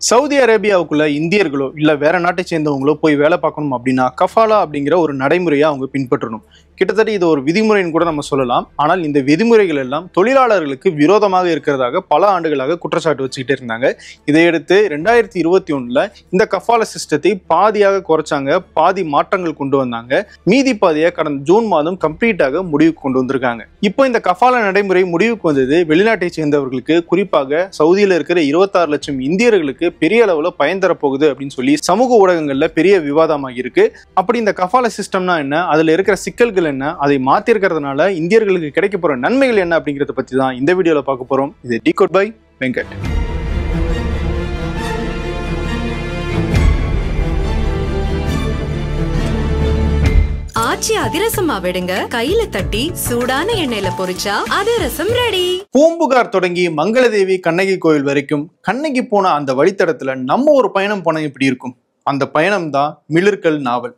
Saudi அரேபியாவுக்குள்ள இந்தியர்களோ இல்ல வேற நாட்டை சேர்ந்தவங்களோ போய் வேலை பார்க்கணும் அப்படின்னா கஃபாலா அப்படிங்கிற ஒரு நடைமுறையை அவங்க பின்பற்றணும். கிட்டத்தட்ட இது ஒரு விதிமுறைன்னு கூட நம்ம சொல்லலாம். ஆனால் இந்த விதிமுறைகள் எல்லாம் தொழிலாளர்களுக்கு விரோதமாக இருக்கிறதாக பல ஆண்டுகளாக குற்றச்சாட்டு வச்சுக்கிட்டே இருந்தாங்க. இதையடுத்து 2021 இந்த கஃபாலா சிஸ்டத்தை பாதியாக குறைச்சாங்க, பாதி மாற்றங்கள் கொண்டு வந்தாங்க. மீதி பாதியை கடந்த ஜூன் மாதம் கம்ப்ளீட்டாக முடிவுக்கு கொண்டு வந்திருக்காங்க. இப்போ இந்த கஃபாலா நடைமுறை முடிவுக்கு வந்தது வெளிநாட்டை சேர்ந்தவர்களுக்கு, குறிப்பாக சவுதியில இருக்கிற 26 லட்சம் இந்தியர்களுக்கு பெரிய அளவுல பயன் தரப்போகுது அப்படின்னு சொல்லி சமூக ஊடகங்கள்ல பெரிய விவாதமாக இருக்கு. அப்படி இந்த கஃபாலா சிஸ்டம்னா என்ன, அதுல இருக்கிற சிக்கல்கள் என்ன, அதை மாத்தி இருக்கிறதுனால இந்தியர்களுக்கு கிடைக்க போற நன்மைகள் என்ன அப்படிங்கறத பத்தி தான் இந்த வீடியோல பார்க்க போறோம். இது டிகோட் பை வெங்கட். ஆச்சி அதிரசமா விடுங்க, கையில தட்டி சூடான எண்ணெயில பொரிச்சா அதிரசம் ரெடி. பூம்புகார் தொடங்கி மங்களதேவி கண்ணகி கோயில் வரைக்கும் கண்ணகி போன அந்த வழித்தடத்துல நம்ம ஒரு பயணம் போன எப்படி இருக்கும்? அந்த பயணம் தான் மிளிர்கள் நாவல்.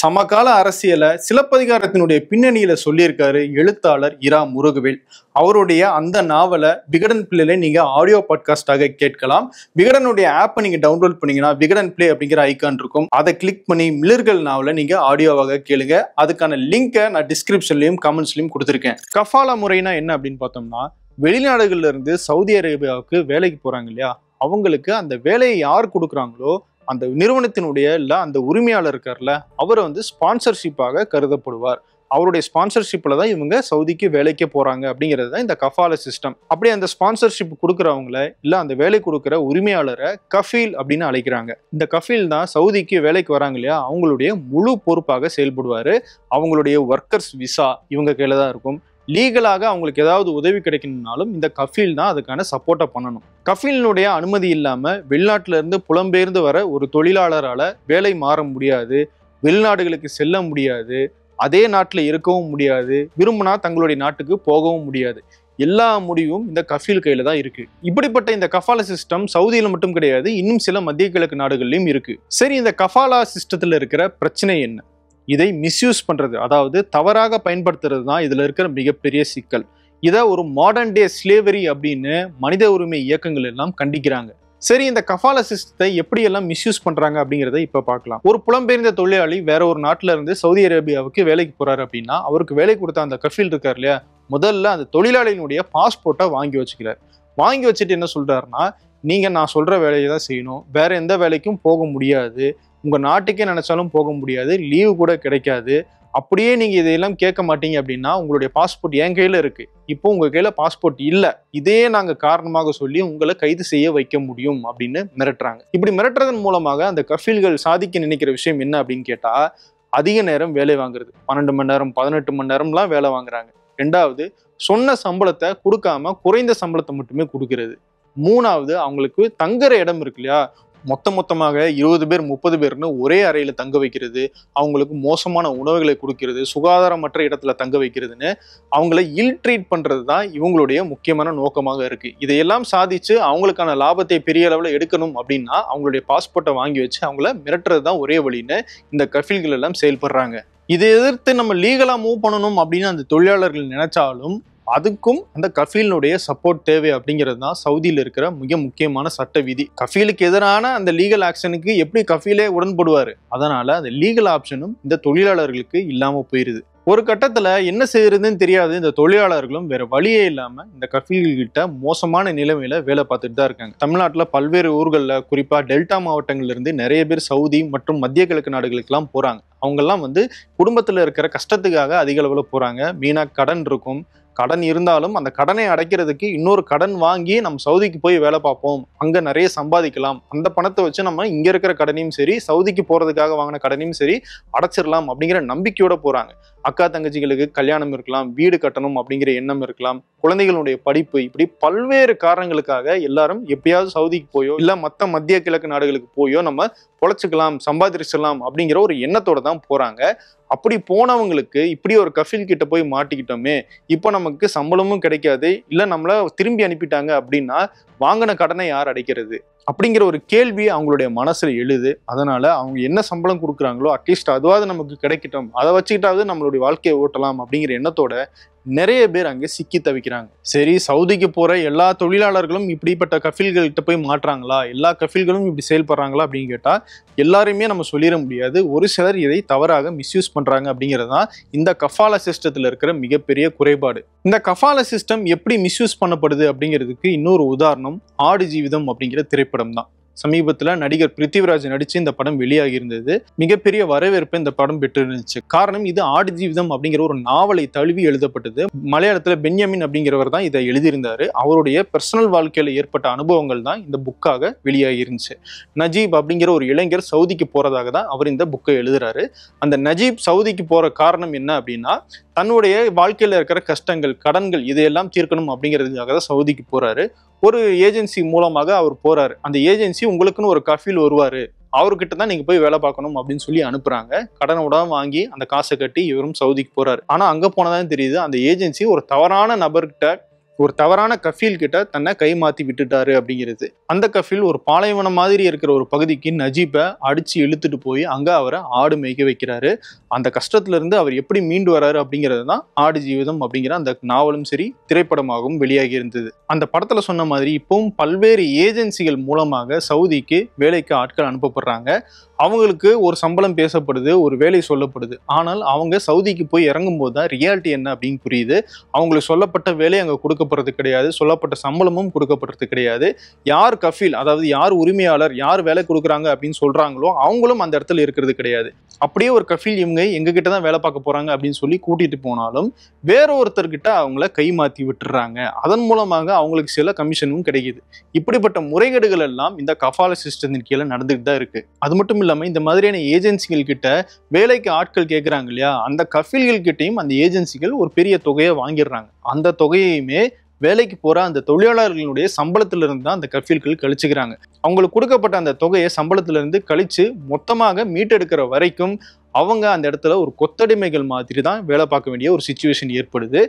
சமகால அரசியல சிலப்பதிகாரத்தினுடைய பின்னணியில சொல்லியிருக்காரு எழுத்தாளர் இரா முருகவேல். அவருடைய அந்த நாவலை விகடன் பிளேல நீங்க ஆடியோ பாட்காஸ்டாக கேட்கலாம். விகடனுடைய ஆப்பை நீங்க டவுன்லோட் பண்ணீங்கன்னா விகடன் பிளே அப்படிங்கிற ஐக்கான் இருக்கும். அதை கிளிக் பண்ணி மிளிர்கள் நாவலை நீங்க ஆடியோவாக கேளுங்க. அதுக்கான லிங்கை நான் டிஸ்கிரிப்ஷன்லயும் கமெண்ட்ஸ்லயும் கொடுத்துருக்கேன். கஃபாலா முறைனா என்ன அப்படின்னு பார்த்தோம்னா, வெளிநாடுகள்ல இருந்து சவுதி அரேபியாவுக்கு வேலைக்கு போறாங்க இல்லையா, அவங்களுக்கு அந்த வேலையை யார் கொடுக்குறாங்களோ அந்த நிறுவனத்தினுடைய இல்ல அந்த உரிமையாளர் இருக்கார்ல, அவர் ஸ்பான்சர்ஷிப்பாக கருதப்படுவார். அவருடைய ஸ்பான்சர்ஷிப்ல தான் இவங்க சவுதிக்கு வேலைக்கு போறாங்க அப்படிங்கிறது தான் இந்த கஃபாலா சிஸ்டம். அப்படி அந்த ஸ்பான்சர்ஷிப் கொடுக்குறவங்கள இல்ல அந்த வேலை கொடுக்குற உரிமையாளரை கஃபீல் அப்படின்னு அழைக்கிறாங்க. இந்த கஃபீல் தான் சவுதிக்கு வேலைக்கு வராங்க இல்லையா, அவங்களுடைய முழு பொறுப்பாக செயல்படுவாரு. அவங்களுடைய ஒர்க்கர்ஸ் விசா இவங்க கையில தான் இருக்கும். லீகலாக அவங்களுக்கு ஏதாவது உதவி கிடைக்கணும்னாலும் இந்த கஃபீல் தான் அதுக்கான சப்போர்ட்டை பண்ணணும். கஃபீலினுடைய அனுமதி இல்லாம வெளிநாட்டுல இருந்து புலம்பெயர்ந்து வர ஒரு தொழிலாளரால வேலை மாற முடியாது, வெளிநாடுகளுக்கு செல்ல முடியாது, அதே நாட்டுல இருக்கவும் முடியாது, விரும்பினா தங்களுடைய நாட்டுக்கு போகவும் முடியாது. எல்லா முடிவும் இந்த கஃபீல் கையில தான் இருக்கு. இப்படிப்பட்ட இந்த கஃபாலா சிஸ்டம் சவுதியில மட்டும் கிடையாது, இன்னும் சில மத்திய கிழக்கு நாடுகள்லயும் இருக்கு. சரி, இந்த கஃபாலா சிஸ்டத்துல இருக்கிற பிரச்சனை என்ன? இதை மிஸ்யூஸ் பண்றது, அதாவது தவறாக பயன்படுத்துறது தான் இதுல இருக்கிற மிகப்பெரிய சிக்கல். இதை ஒரு மாடர்ன் டே ஸ்லேவரி அப்படின்னு மனித உரிமை இயக்கங்கள் எல்லாம் கண்டிக்கிறாங்க. சரி, இந்த கஃபாலா சிஸ்டத்தை எப்படி எல்லாம் மிஸ்யூஸ் பண்றாங்க அப்படிங்கிறத இப்ப பார்க்கலாம். ஒரு புலம்பெயர்ந்த தொழிலாளி வேற ஒரு நாட்டுல இருந்து சவுதி அரேபியாவுக்கு வேலைக்கு போறாரு அப்படின்னா, அவருக்கு வேலை கொடுத்த அந்த கஃபீல் இருக்கார் இல்லையா, முதல்ல அந்த தொழிலாளியினுடைய பாஸ்போர்ட்டை வாங்கி வச்சுக்கிறார். வாங்கி வச்சுட்டு என்ன சொல்றாருன்னா, நீங்க நான் சொல்ற வேலையை தான் செய்யணும், வேற எந்த வேலைக்கும் போக முடியாது, உங்க நாட்டுக்கே நினைச்சாலும் போக முடியாது, லீவு கூட கிடைக்காது. அப்படியே நீங்க இதையெல்லாம் கேட்க மாட்டீங்க அப்படின்னா உங்களுடைய பாஸ்போர்ட் என் கையில இருக்கு, இப்போ உங்க கையில பாஸ்போர்ட் இல்ல, இதே நாங்க காரணமாக சொல்லி உங்களை கைது செய்ய வைக்க முடியும் அப்படின்னு மிரட்டுறாங்க. இப்படி மிரட்டுறதன் மூலமாக அந்த கஃபீல்கள் சாதிக்க நினைக்கிற விஷயம் என்ன அப்படின்னு கேட்டா, அதிக நேரம் வேலை வாங்குறது. 12 மணி நேரம் 18 மணி நேரம்லாம் வேலை வாங்குறாங்க. ரெண்டாவது, சொன்ன சம்பளத்தை கொடுக்காம குறைந்த சம்பளத்தை மட்டுமே கொடுக்கறது. மூணாவது, அவங்களுக்கு தங்குற இடம் இருக்கு இல்லையா, மொத்தமாக 20 பேர் 30 பேர்னு ஒரே அறையில தங்க வைக்கிறது, அவங்களுக்கு மோசமான உணவுகளை கொடுக்கிறது, சுகாதாரமற்ற இடத்துல தங்க வைக்கிறதுன்னு அவங்கள இல் ட்ரீட் பண்றது தான் இவங்களுடைய முக்கியமான நோக்கமாக இருக்கு. இதையெல்லாம் சாதிச்சு அவங்களுக்கான லாபத்தை பெரிய அளவுல எடுக்கணும் அப்படின்னா அவங்களுடைய பாஸ்போர்ட்டை வாங்கி வச்சு அவங்கள மிரட்டுறது தான் ஒரே வழின்னு இந்த கஃபீல்கள் எல்லாம் செயல்படுறாங்க. இதை எதிர்த்து நம்ம லீகலா மூவ் பண்ணணும் அப்படின்னு அந்த தொழிலாளர்கள் நினைச்சாலும் அதுக்கும் அந்த கஃபீலினுடைய சப்போர்ட் தேவை அப்படிங்கிறது தான் சவுதியில் இருக்கிற மிக முக்கியமான சட்ட விதி. கஃபீலுக்கு எதிரான அந்த லீகல் ஆக்ஷனுக்கு எப்படி கஃபீலே உடன்படுவாரு, அதனால அந்த லீகல் ஆப்ஷனும் இந்த தொழிலாளர்களுக்கு இல்லாம போயிருது. ஒரு கட்டத்துல என்ன செய்யறதுன்னு தெரியாது இந்த தொழிலாளர்களும் வேற வழியே இல்லாம இந்த கஃபீல்கிட்ட மோசமான நிலைமையில வேலை பார்த்துட்டு தான் இருக்காங்க. தமிழ்நாட்டுல பல்வேறு ஊர்கள்ல, குறிப்பா டெல்டா மாவட்டங்கள்ல இருந்து நிறைய பேர் சவுதி மற்றும் மத்திய கிழக்கு நாடுகளுக்கு எல்லாம் போறாங்க. அவங்க எல்லாம் குடும்பத்துல இருக்கிற கஷ்டத்துக்காக அதிக அளவுல போறாங்க. மீனா கடன் இருக்கும், கடன் இருந்தாலும் அந்த கடனை அடைக்கிறதுக்கு இன்னொரு கடன் வாங்கி நம்ம சவுதிக்கு போய் வேலை பார்ப்போம், அங்க நிறைய சம்பாதிக்கலாம், அந்த பணத்தை வச்சு நம்ம இங்க இருக்கிற கடனையும் சரி சவுதிக்கு போறதுக்காக வாங்கின கடனையும் சரி அடைச்சிடலாம் அப்படிங்கிற நம்பிக்கையோட போறாங்க. அக்கா தங்கச்சிகளுக்கு கல்யாணம் இருக்கலாம், வீடு கட்டணும் அப்படிங்கிற எண்ணம் இருக்கலாம், குழந்தைகளுடைய படிப்பு, இப்படி பல்வேறு காரணங்களுக்காக எல்லாரும் எப்படியாவது சவுதிக்கு போயோ இல்ல மற்ற மத்திய கிழக்கு நாடுகளுக்கு போயோ நம்ம பொழைச்சிக்கலாம், சம்பாதிச்சிடலாம் அப்படிங்கிற ஒரு எண்ணத்தோட தான் போறாங்க. அப்படி போனவங்களுக்கு இப்படி ஒரு கஃபீல் கிட்ட போய் மாட்டிக்கிட்டோமே, இப்போ நமக்கு சம்பளமும் கிடைக்காது, இல்ல நம்மள திரும்பி அனுப்பிட்டாங்க அப்படின்னா வாங்கின கடனை யார் அடைக்கிறது? அப்படிங்கிற ஒரு கேள்வி அவங்களுடைய மனசுல எழுது. அதனால அவங்க என்ன சம்பளம் கொடுக்குறாங்களோ அட்லீஸ்ட் அதுவாது நமக்கு கிடைக்கட்டும், அதை வச்சுக்கிட்டாவது நம்மளுடைய வாழ்க்கையை ஓட்டலாம் அப்படிங்கிற எண்ணத்தோட நிறைய பேர் அங்கே சிக்கி தவிக்கிறாங்க. சரி, சவுதிக்கு போற எல்லா தொழிலாளர்களும் இப்படிப்பட்ட கஃபீல்கள்கிட்ட போய் மாட்டுறாங்களா, எல்லா கஃபீல்களும் இப்படி செயல்படுறாங்களா அப்படின்னு கேட்டா எல்லாருமே நம்ம சொல்லிட முடியாது. ஒரு சிலர் இதை தவறாக மிஸ்யூஸ் பண்றாங்க அப்படிங்கிறது தான் இந்த கஃபாலா சிஸ்டத்துல இருக்கிற மிகப்பெரிய குறைபாடு. இந்த கஃபாலா சிஸ்டம் எப்படி மிஸ்யூஸ் பண்ணப்படுது அப்படிங்கிறதுக்கு இன்னொரு உதாரணம் ஆடு ஜீவிதம் அப்படிங்கிற திரைப்படம் தான். சமீபத்துல நடிகர் பிருத்திவிராஜ் நடிச்சு இந்த படம் வெளியாகி இருந்தது. மிகப்பெரிய வரவேற்பை இந்த படம் பெற்று இருந்துச்சு. காரணம், இது ஆடு ஜீவிதம் அப்படிங்கிற ஒரு நாவலை தழுவி எழுதப்பட்டது. மலையாளத்துல பென்யாமின் அப்படிங்கிறவர் தான் இதை எழுதியிருந்தாரு. அவருடைய பர்சனல் வாழ்க்கையில ஏற்பட்ட அனுபவங்கள் தான் இந்த புக்காக வெளியாகி இருந்துச்சு. நஜீப் அப்படிங்கிற ஒரு இளைஞர் சவுதிக்கு போறதாக தான் அவர் இந்த புக்கை எழுதுறாரு. அந்த நஜீப் சவுதிக்கு போற காரணம் என்ன அப்படின்னா, தன்னுடைய வாழ்க்கையில இருக்கிற கஷ்டங்கள், கடன்கள் இதையெல்லாம் தீர்க்கணும் அப்படிங்கிறதுக்காக தான் சவுதிக்கு போறாரு. ஒரு ஏஜென்சி மூலமாக அவர் போறாரு. அந்த ஏஜென்சி உங்களுக்குன்னு ஒரு கஃபீல் வருவாரு, அவர்கிட்ட தான் நீங்க போய் வேலை பார்க்கணும் அப்படின்னு சொல்லி அனுப்புறாங்க. கடனோட வாங்கி அந்த காசை கட்டி இவரும் சவுதிக்கு போறாரு. ஆனா அங்க போனதான் தெரியுது அந்த ஏஜென்சி ஒரு தவறான நபர்கிட்ட, ஒரு தவறான கஃபீல் கிட்ட தன்னை கை மாத்தி விட்டுட்டாரு அப்படிங்கிறது. அந்த கஃபீல் ஒரு பாலைவனம் மாதிரி இருக்கிற ஒரு பகுதிக்கு நஜீப்பை அடிச்சு இழுத்துட்டு போய் அங்க அவரை ஆடு மேய்க்க வைக்கிறாரு. அந்த கஷ்டத்துல இருந்து அவர் எப்படி மீண்டு வராரு அப்படிங்கிறது தான் ஆடு ஜீவிதம் அப்படிங்கிற அந்த நாவலும் சரி திரைப்படமாகவும் வெளியாகி இருந்தது. அந்த படத்துல சொன்ன மாதிரி இப்பவும் பல்வேறு ஏஜென்சிகள் மூலமாக சவுதிக்கு வேலைக்கு ஆட்கள் அனுப்பப்படுறாங்க. அவங்களுக்கு ஒரு சம்பளம் பேசப்படுது, ஒரு வேலை சொல்லப்படுது. ஆனால் அவங்க சவுதிக்கு போய் இறங்கும் போது தான் ரியாலிட்டி என்ன அப்படின்னு புரியுது. அவங்களுக்கு சொல்லப்பட்ட வேலை அங்க கொடுக்கப்படுறது கிடையாது, சொல்லப்பட்ட சம்பளமும் கொடுக்கப்படுறது கிடையாது. யார் கஃபீல், அதாவது யார் உரிமையாளர், யார் வேலை கொடுக்குறாங்க அப்படின்னு சொல்றாங்களோ அவங்களும் அந்த இடத்துல இருக்கிறது கிடையாது. அப்படியே ஒரு கஃபீல் இவங்க எங்க கிட்ட தான் வேலை பார்க்க போறாங்க அப்படின்னு சொல்லி கூட்டிட்டு போனாலும் வேற ஒருத்தர்கிட்ட அவங்கள கை மாத்தி விட்டுறாங்க. அதன் மூலமாக அவங்களுக்கு சில கமிஷனும் கிடைக்குது. இப்படிப்பட்ட முறைகேடுகள் எல்லாம் இந்த கஃபாலா சிஸ்டத்தின் கீழே நடந்துட்டு தான் இருக்கு. அது மட்டும் இல்லாம இந்த மாதிரியான ஏஜென்சிகள் கிட்ட வேலைக்கு ஆட்கள் கேட்கறாங்க இல்லையா, அந்த கஃபீல்கள் கிட்டையும் அந்த ஏஜென்சிகள் ஒரு பெரிய தொகையை வாங்கிடுறாங்க. அந்த தொகையுமே வேலைக்கு போற அந்த தொழிலாளர்களுடைய சம்பளத்துல இருந்து தான் அந்த கஃபீல்கள் கழிச்சுக்கிறாங்க. அவங்களுக்கு கொடுக்கப்பட்ட அந்த தொகையை சம்பளத்துல இருந்து கழிச்சு மொத்தமாக மீட்டெடுக்கிற வரைக்கும் அவங்க அந்த இடத்துல ஒரு கொத்தடிமைகள் மாதிரி தான் வேலை பார்க்க வேண்டிய ஒரு சிச்சுவேஷன் ஏற்படுது.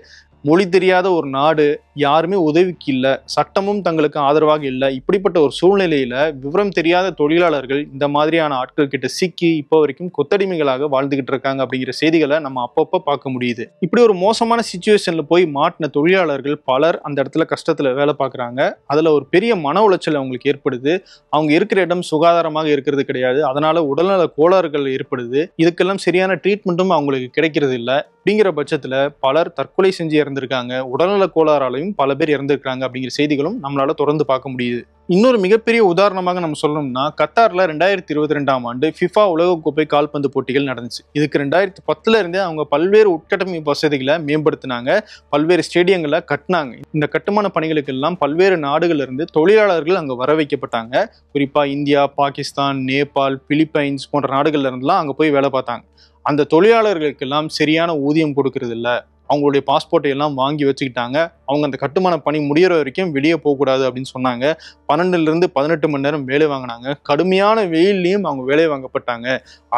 மொழி தெரியாத ஒரு நாடு, யாருமே உதவிக்கு இல்லை, சட்டமும் தங்களுக்கு ஆதரவாக இல்லை. இப்படிப்பட்ட ஒரு சூழ்நிலையில விவரம் தெரியாத தொழிலாளர்கள் இந்த மாதிரியான ஆட்கள் கிட்ட சிக்கி இப்போ வரைக்கும் கொத்தடிமைகளாக வாழ்ந்துகிட்டு இருக்காங்க அப்படிங்கிற செய்திகளை நம்ம அப்பப்போ பார்க்க முடியுது. இப்படி ஒரு மோசமான சிச்சுவேஷன்ல போய் மாட்டின தொழிலாளர்கள் பலர் அந்த இடத்துல கஷ்டத்துல வேலை பார்க்குறாங்க. அதுல ஒரு பெரிய மன உளைச்சல் அவங்களுக்கு ஏற்படுது. அவங்க இருக்கிற இடம் சுகாதாரமாக இருக்கிறது கிடையாது. அதனால உடல்நல கோளாறுகள் ஏற்படுது. இதுக்கெல்லாம் சரியான ட்ரீட்மெண்ட்டும் அவங்களுக்கு கிடைக்கிறது இல்லை. அப்படிங்கிற பட்சத்துல பலர் தற்கொலை செஞ்சு இறந்திருக்காங்க. உடல்நல கோளாறாலையும் பல பேர் இறந்திருக்காங்க அப்படிங்கிற செய்திகளும் நம்மளால தொடர்ந்து பார்க்க முடியுது. இன்னொரு மிகப்பெரிய உதாரணமாக நம்ம சொல்லணும்னா, கத்தார்ல 2022ஆம் ஆண்டு ஃபிஃபா உலகக்கோப்பை கால்பந்து போட்டிகள் நடந்துச்சு. இதுக்கு 2010 இருந்தே அவங்க பல்வேறு உட்கட்டமைப்பு வசதிகளை மேம்படுத்தினாங்க, பல்வேறு ஸ்டேடியங்களை கட்டினாங்க. இந்த கட்டுமான பணிகளுக்கு எல்லாம் பல்வேறு நாடுகள்ல இருந்து தொழிலாளர்கள் அங்க வர வைக்கப்பட்டாங்க. குறிப்பா இந்தியா, பாகிஸ்தான், நேபாள், பிலிப்பைன்ஸ் போன்ற நாடுகள்ல இருந்துலாம் அங்க போய் வேலை பார்த்தாங்க. அந்த தொழிலாளர்களுக்கெல்லாம் சரியான ஊதியம் கொடுக்கறது இல்லை. அவங்களுடைய பாஸ்போர்ட்டை எல்லாம் வாங்கி வச்சுக்கிட்டாங்க. அவங்க அந்த கட்டுமான பணி முடிகிற வரைக்கும் வெளியே போகக்கூடாது அப்படின்னு சொன்னாங்க. 12 to 18 மணி நேரம் வேலை வாங்கினாங்க. கடுமையான வெயிலையும் அவங்க வேலை வாங்கப்பட்டாங்க.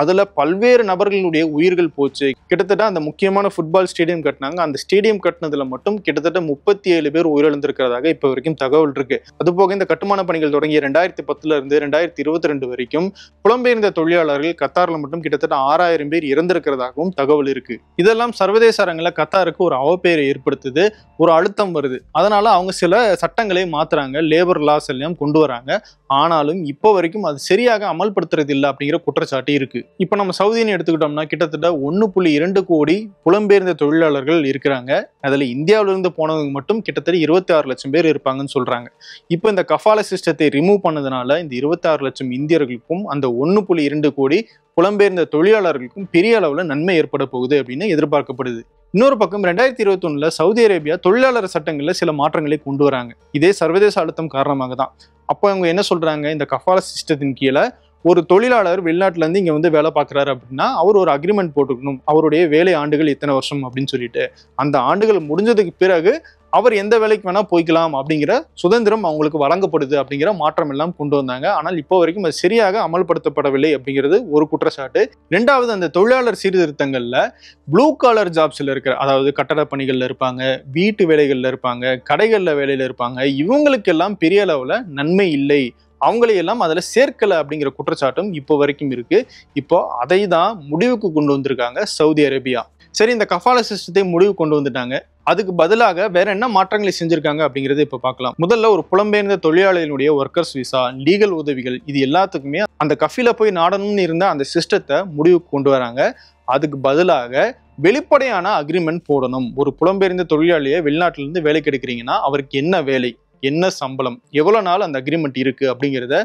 அதுல பல்வேறு நபர்களுடைய உயிர்கள் போச்சு. கிட்டத்தட்ட அந்த முக்கியமான ஃபுட்பால் ஸ்டேடியம் கட்டினாங்க. அந்த ஸ்டேடியம் கட்டினதுல மட்டும் கிட்டத்தட்ட 37 பேர் உயிரிழந்திருக்கிறதாக இப்போ வரைக்கும் தகவல் இருக்கு. அதுபோக இந்த கட்டுமான பணிகள் தொடங்கிய 2010 இருந்து 2022 வரைக்கும் புலம்பெயர்ந்த தொழிலாளர்கள் கத்தார்ல மட்டும் கிட்டத்தட்ட 6000 பேர் இறந்திருக்கிறதாகவும் தகவல் இருக்கு. இதெல்லாம் சர்வதேச அரங்கில் கத்தாருக்கு ஒரு அவப்பெயரை ஏற்படுத்துது, ஒரு அழுத்தம் வருது. அதனால அவங்க சில சட்டங்களை மாத்துறாங்க, லேபர் லாஸ் எல்லாம் கொண்டு வராங்க. ஆனாலும் இப்போ வரைக்கும் அது சரியாக அமல்படுத்துறது இல்லை அப்படிங்கிற குற்றச்சாட்டு இருக்கு. இப்போ நம்ம சவுதின்னு எடுத்துக்கிட்டோம்னா கிட்டத்தட்ட 1.2 கோடி புலம்பெயர்ந்த தொழிலாளர்கள் இருக்கிறாங்க. அதுல இந்தியாவிலிருந்து போனவங்க மட்டும் கிட்டத்தட்ட 26 லட்சம் பேர் இருப்பாங்கன்னு சொல்றாங்க. இப்போ இந்த கஃபாலா சிஸ்டத்தை ரிமூவ் பண்ணதுனால இந்த 26 லட்சம் இந்தியர்களுக்கும் அந்த 1.2 கோடி புலம்பெயர்ந்த தொழிலாளர்களுக்கும் பெரிய அளவுல நன்மை ஏற்பட போகுது அப்படின்னு எதிர்பார்க்கப்படுது. இன்னொரு பக்கம் 2021 சவுதி அரேபியா தொழிலாளர் சட்டங்கள்ல சில மாற்றங்களை கொண்டு வராங்க. இதே சர்வதேச அழுத்தம் காரணமாக தான். அப்போ அவங்க என்ன சொல்றாங்க, இந்த கஃபாலா சிஸ்டத்தின் கீழே ஒரு தொழிலாளர் வெளிநாட்டுல இருந்து இங்க வந்து வேலை பார்க்குறாரு அப்படின்னா அவர் ஒரு அக்ரிமெண்ட் போட்டுக்கணும், அவருடைய வேலை ஆண்டுகள் இத்தனை வருஷம் அப்படின்னு சொல்லிட்டு. அந்த ஆண்டுகள் முடிஞ்சதுக்கு பிறகு அவர் எந்த வேலைக்கு வேணா போய்க்கலாம் அப்படிங்கிற சுதந்திரம் அவங்களுக்கு வழங்கப்படுது அப்படிங்கிற மாற்றம் எல்லாம் கொண்டு வந்தாங்க. ஆனால் இப்போ வரைக்கும் அது சரியாக அமல்படுத்தப்படவில்லை அப்படிங்கிறது ஒரு குற்றச்சாட்டு. ரெண்டாவது, அந்த தொழிலாளர் சீர்திருத்தங்கள்ல ப்ளூ காலர் ஜாப்ஸ்ல இருக்கிற, அதாவது கட்டட பணிகள்ல இருப்பாங்க, வீட்டு வேலைகள்ல இருப்பாங்க, கடைகள்ல வேலையில இருப்பாங்க, இவங்களுக்கெல்லாம் பெரிய அளவுல நன்மை இல்லை. அவங்களையெல்லாம் அதில் சேர்க்கலை அப்படிங்கிற குற்றச்சாட்டும் இப்போ வரைக்கும் இருக்கு. இப்போ அதை தான் முடிவுக்கு கொண்டு வந்திருக்காங்க சவுதி அரேபியா. சரி, இந்த கஃபாலா சிஸ்டத்தை முடிவு கொண்டு வந்துட்டாங்க. அதுக்கு பதிலாக வேற என்ன மாற்றங்களை செஞ்சிருக்காங்க அப்படிங்கறத இப்ப பார்க்கலாம். முதல்ல ஒரு புலம்பெயர்ந்த தொழிலாளிகளுடைய ஒர்க்கர்ஸ் விசா, லீகல் உதவிகள், இது எல்லாத்துக்குமே அந்த கஃபீல போய் நாடணும்னு இருந்த அந்த சிஸ்டத்தை முடிவுக்கு கொண்டு வராங்க. அதுக்கு பதிலாக வெளிப்படையான அக்ரிமெண்ட் போடணும். ஒரு புலம்பெயர்ந்த தொழிலாளியை வெளிநாட்டில இருந்து வேலைக்கு எடுக்கிறீங்கன்னா அவருக்கு என்ன வேலை, என்ன சம்பளம், எவ்வளவு நாள் அந்த அக்ரிமெண்ட் இருக்கு அப்படிங்கிறத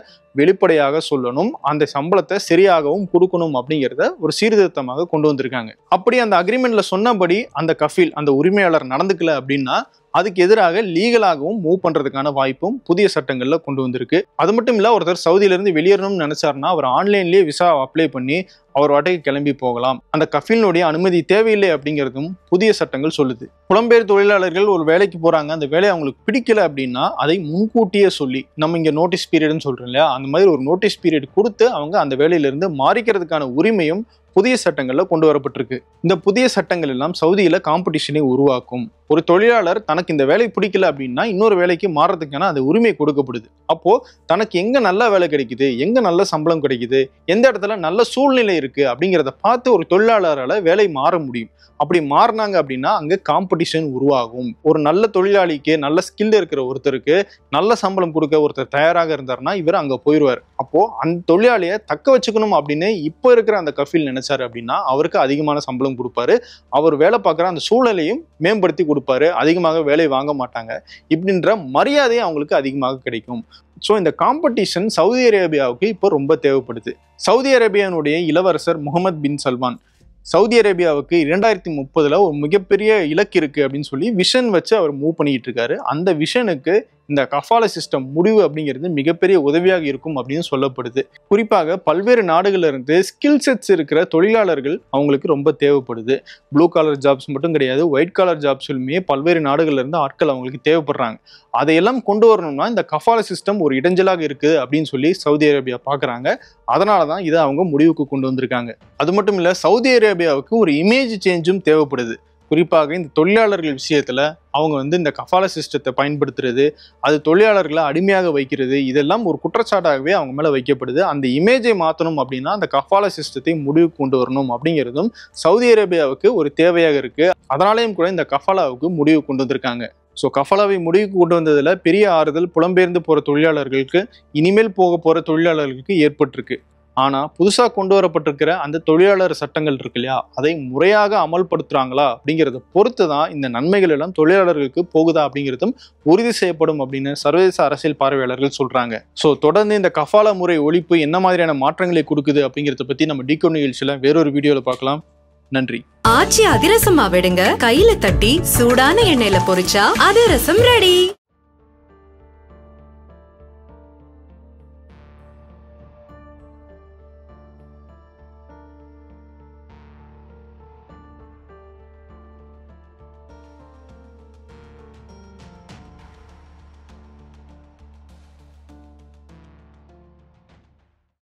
வெளிப்படையாக சொல்லணும். அந்த சம்பளத்தை சரியாகவும் கொடுக்கணும் அப்படிங்கிறத ஒரு சீர்திருத்தமாக கொண்டு வந்திருக்காங்க. அப்படி அந்த அக்ரிமெண்ட்ல சொன்னபடி அந்த கஃபீல், அந்த உரிமையாளர் நடந்துக்கல அப்படின்னா அதுக்கு எதிராக லீகலாகவும் மூவ் பண்றதுக்கான வாய்ப்பும் புதிய சட்டங்கள்ல கொண்டு வந்திருக்கு. அது மட்டும் இல்ல, ஒருத்தர் சவுதியில இருந்து வெளியேறணும்னு நினைச்சாருன்னா அவர் ஆன்லைன்லயே விசா அப்ளை பண்ணி அவர் வாட்டைக்கு கிளம்பி போகலாம். அந்த கஃபீலினுடைய அனுமதி தேவையில்லை அப்படிங்கிறதும் புதிய சட்டங்கள் சொல்லுது. புலம்பெயர் தொழிலாளர்கள் ஒரு வேலைக்கு போறாங்க, அந்த வேலையை அவங்களுக்கு பிடிக்கல அப்படின்னா அதை முன்கூட்டியே சொல்லி, நம்ம இங்க நோட்டீஸ் பீரியட்னு சொல்றோம் இல்லையா, அந்த மாதிரி ஒரு நோட்டீஸ் பீரியட் கொடுத்து அவங்க அந்த வேலையிலிருந்து மாறிக்கிறதுக்கான உரிமையும் புதிய சட்டங்கள்ல கொண்டு வரப்பட்டிருக்கு. இந்த புதிய சட்டங்கள் எல்லாம் சவுதியில காம்படிஷனை உருவாக்கும். ஒரு தொழிலாளர் தனக்கு இந்த வேலை பிடிக்கல அப்படின்னா இன்னொரு வேலைக்கு மாறதுக்கான அந்த உரிமை கொடுக்கப்படுது. அப்போ தனக்கு எங்க நல்ல வேலை கிடைக்குது, எங்க நல்ல சம்பளம் கிடைக்குது, எந்த இடத்துல நல்ல சூழ்நிலை இருக்கு அப்படிங்கிறத பார்த்து ஒரு தொழிலாளரால வேலை மாற முடியும். அப்படி மாறினாங்க அப்படின்னா அங்க காம்படிஷன் உருவாகும். ஒரு நல்ல தொழிலாளிக்கு, நல்ல ஸ்கில் இருக்கிற ஒருத்தருக்கு நல்ல சம்பளம் கொடுக்க ஒருத்தர் தயாராக இருந்தாருன்னா இவர் அங்க போயிடுவார். அப்போ அந்த தொழிலாளியை தக்க வச்சுக்கணும் அப்படின்னு இப்போ இருக்கிற அந்த கஃபீல் நினைச்சாரு அப்படின்னா அவருக்கு அதிகமான சம்பளம் கொடுப்பாரு. அவர் வேலை பார்க்குற அந்த சூழலையும் மேம்படுத்தி கொடுப்பாரு. அதிகமாக வேலை வாங்க மாட்டாங்க. இப்படின்ற மரியாதை அவங்களுக்கு அதிகமாக கிடைக்கும். ஸோ இந்த காம்படிஷன் சவுதி அரேபியாவுக்கு இப்போ ரொம்ப தேவைப்படுது. சவுதி அரேபியாவுடைய இளவரசர் முகமது பின் சல்மான் சவுதி அரேபியாவுக்கு 2030 ஒரு மிகப்பெரிய இலக்கு இருக்கு அப்படின்னு சொல்லி விஷன் வச்சு அவர் மூவ் பண்ணிட்டு இருக்காரு. அந்த விஷனுக்கு இந்த கஃபாலா சிஸ்டம் முடிவு அப்படிங்கிறது மிகப்பெரிய உதவியாக இருக்கும் அப்படின்னு சொல்லப்படுது. குறிப்பாக பல்வேறு நாடுகள்ல இருந்து ஸ்கில் செட்ஸ் இருக்கிற தொழிலாளர்கள் அவங்களுக்கு ரொம்ப தேவைப்படுது. ப்ளூ காலர் ஜாப்ஸ் மட்டும் கிடையாது, ஒயிட் காலர் ஜாப்ஸ்லுமே பல்வேறு நாடுகள்ல இருந்து ஆட்கள் அவங்களுக்கு தேவைப்படுறாங்க. அதையெல்லாம் கொண்டு வரணும்னா இந்த கஃபாலா சிஸ்டம் ஒரு இடைஞ்சலாக இருக்கு அப்படின்னு சொல்லி சவுதி அரேபியா பாக்குறாங்க. அதனாலதான் இதை அவங்க முடிவுக்கு கொண்டு வந்திருக்காங்க. அது மட்டும் இல்ல, சவுதி அரேபியாவுக்கு ஒரு இமேஜ் சேஞ்சும் தேவைப்படுது. குறிப்பாக இந்த தொழிலாளர்கள் விஷயத்துல அவங்க இந்த கஃபாலா சிஸ்டத்தை பயன்படுத்துறது, அது தொழிலாளர்களை அடிமையாக வைக்கிறது, இதெல்லாம் ஒரு குற்றச்சாட்டாகவே அவங்க மேல வைக்கப்படுது. அந்த இமேஜை மாற்றணும் அப்படின்னா அந்த கஃபாலா சிஸ்டத்தை முடிவுக்கு கொண்டு வரணும் அப்படிங்கிறதும் சவுதி அரேபியாவுக்கு ஒரு தேவையாக இருக்கு. அதனாலேயும் கூட இந்த கஃபாலாவுக்கு முடிவு கொண்டு வந்திருக்காங்க. ஸோ கஃபாலாவை முடிவுக்கு கொண்டு வந்ததுல பெரிய ஆறுதல் புலம்பெயர்ந்து போற தொழிலாளர்களுக்கு, இனிமேல் போக போற தொழிலாளர்களுக்கு ஏற்பட்டிருக்கு. ஆனா புதுசா கொண்டு வரப்பட்டிருக்கிற அந்த தொழிலாளர் சட்டங்கள் இருக்கு இல்லையா, அதை முறையாக அமல்படுத்துறாங்களா அப்படிங்கிறத பொறுத்து தான் இந்த நன்மைகள் எல்லாம் தொழிலாளர்களுக்கு போகுதா அப்படிங்கிறதும் உறுதி செய்யப்படும் அப்படின்னு சர்வதேச அரசியல் பார்வையாளர்கள் சொல்றாங்க. ஸோ தொடர்ந்து இந்த கஃபாலா முறை ஒழிப்பு என்ன மாதிரியான மாற்றங்களை கொடுக்குது அப்படிங்கிறத பத்தி நம்ம டிகோட் நிகழ்ச்சியில வேறொரு வீடியோல பார்க்கலாம். நன்றி. ஆச்சி அதிரசமா விடுங்க, கையில தட்டி சூடான எண்ணெயில பொரிச்சா அதிரசம் ரெடி.